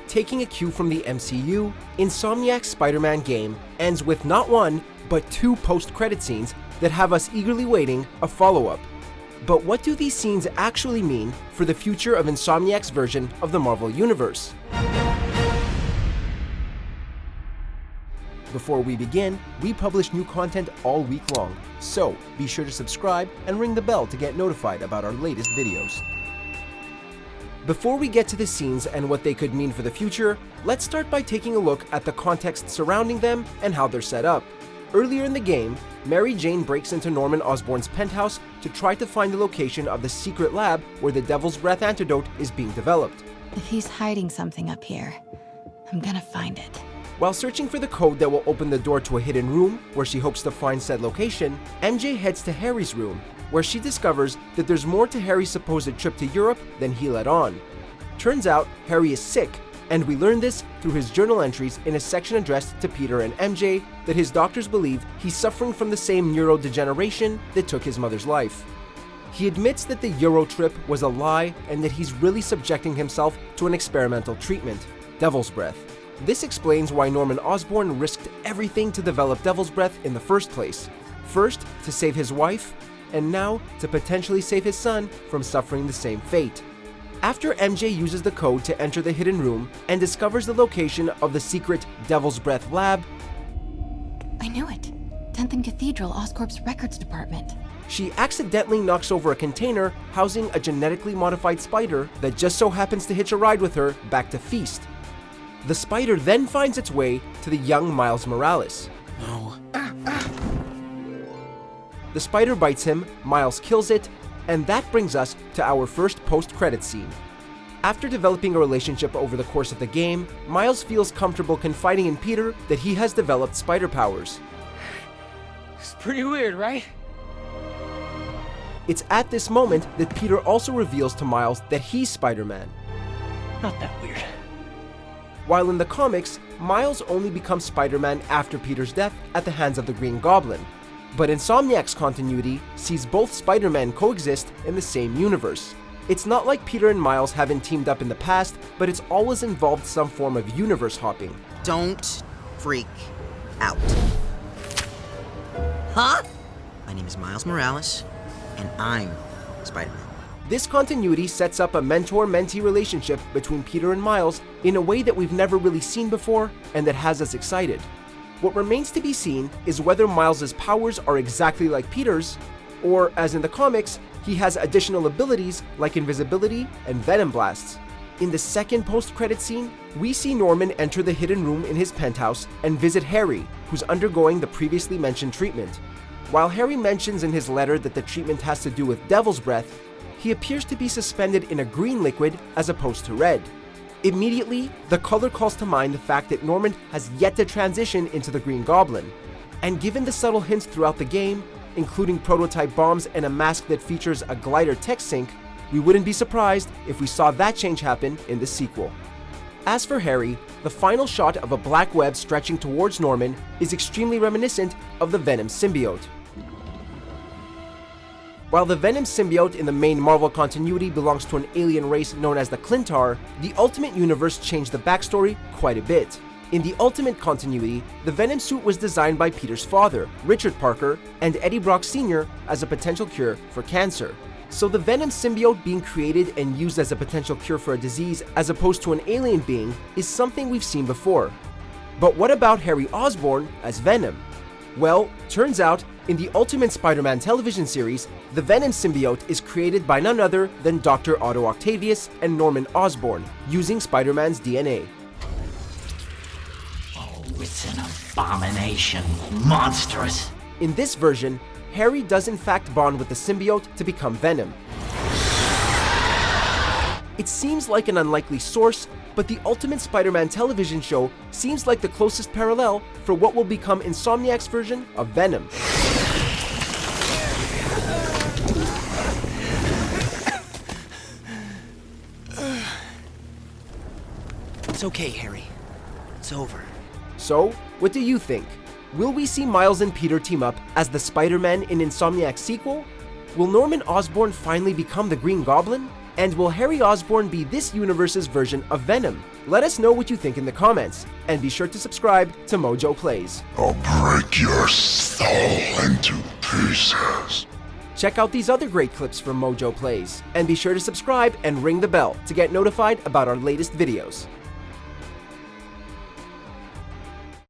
Taking a cue from the MCU, Insomniac's Spider-Man game ends with not one, but two post-credit scenes that have us eagerly waiting a follow-up. But what do these scenes actually mean for the future of Insomniac's version of the Marvel Universe? Before we begin, we publish new content all week long, so be sure to subscribe and ring the bell to get notified about our latest videos. Before we get to the scenes and what they could mean for the future, let's start by taking a look at the context surrounding them and how they're set up. Earlier in the game, Mary Jane breaks into Norman Osborn's penthouse to try to find the location of the secret lab where the Devil's Breath antidote is being developed. If he's hiding something up here, I'm gonna find it. While searching for the code that will open the door to a hidden room where she hopes to find said location, MJ heads to Harry's room, where she discovers that there's more to Harry's supposed trip to Europe than he let on. Turns out, Harry is sick, and we learn this through his journal entries in a section addressed to Peter and MJ that his doctors believe he's suffering from the same neurodegeneration that took his mother's life. He admits that the Euro trip was a lie and that he's really subjecting himself to an experimental treatment, Devil's Breath. This explains why Norman Osborn risked everything to develop Devil's Breath in the first place. First, to save his wife, and now to potentially save his son from suffering the same fate. After MJ uses the code to enter the hidden room and discovers the location of the secret Devil's Breath lab, I knew it. 10th and Cathedral, Oscorp's records department. She accidentally knocks over a container housing a genetically modified spider that just so happens to hitch a ride with her back to Feast. The spider then finds its way to the young Miles Morales. No. The spider bites him, Miles kills it, and that brings us to our first post-credits scene. After developing a relationship over the course of the game, Miles feels comfortable confiding in Peter that he has developed spider powers. It's pretty weird, right? It's at this moment that Peter also reveals to Miles that he's Spider-Man. Not that weird. While in the comics, Miles only becomes Spider-Man after Peter's death at the hands of the Green Goblin. But Insomniac's continuity sees both Spider-Man coexist in the same universe. It's not like Peter and Miles haven't teamed up in the past, but it's always involved some form of universe hopping. Don't freak out. Huh? My name is Miles Morales, and I'm Spider-Man. This continuity sets up a mentor-mentee relationship between Peter and Miles in a way that we've never really seen before and that has us excited. What remains to be seen is whether Miles' powers are exactly like Peter's, or, as in the comics, he has additional abilities like invisibility and venom blasts. In the second post-credit scene, we see Norman enter the hidden room in his penthouse and visit Harry, who's undergoing the previously mentioned treatment. While Harry mentions in his letter that the treatment has to do with Devil's Breath, he appears to be suspended in a green liquid as opposed to red. Immediately, the color calls to mind the fact that Norman has yet to transition into the Green Goblin. And given the subtle hints throughout the game, including prototype bombs and a mask that features a glider tech sync, we wouldn't be surprised if we saw that change happen in the sequel. As for Harry, the final shot of a black web stretching towards Norman is extremely reminiscent of the Venom symbiote. While the Venom symbiote in the main Marvel continuity belongs to an alien race known as the Clintar, the Ultimate Universe changed the backstory quite a bit. In the Ultimate continuity, the Venom suit was designed by Peter's father, Richard Parker, and Eddie Brock Sr. as a potential cure for cancer. So the Venom symbiote being created and used as a potential cure for a disease as opposed to an alien being is something we've seen before. But what about Harry Osborn as Venom? Well, turns out, in the Ultimate Spider-Man television series, the Venom symbiote is created by none other than Dr. Otto Octavius and Norman Osborn, using Spider-Man's DNA. Oh, it's an abomination. Monstrous. In this version, Harry does in fact bond with the symbiote to become Venom. It seems like an unlikely source, but the Ultimate Spider-Man television show seems like the closest parallel for what will become Insomniac's version of Venom. It's okay, Harry. It's over. So, what do you think? Will we see Miles and Peter team up as the Spider-Man in Insomniac's sequel? Will Norman Osborn finally become the Green Goblin? And will Harry Osborn be this universe's version of Venom? Let us know what you think in the comments, and be sure to subscribe to MojoPlays. I'll break your skull into pieces. Check out these other great clips from MojoPlays, and be sure to subscribe and ring the bell to get notified about our latest videos.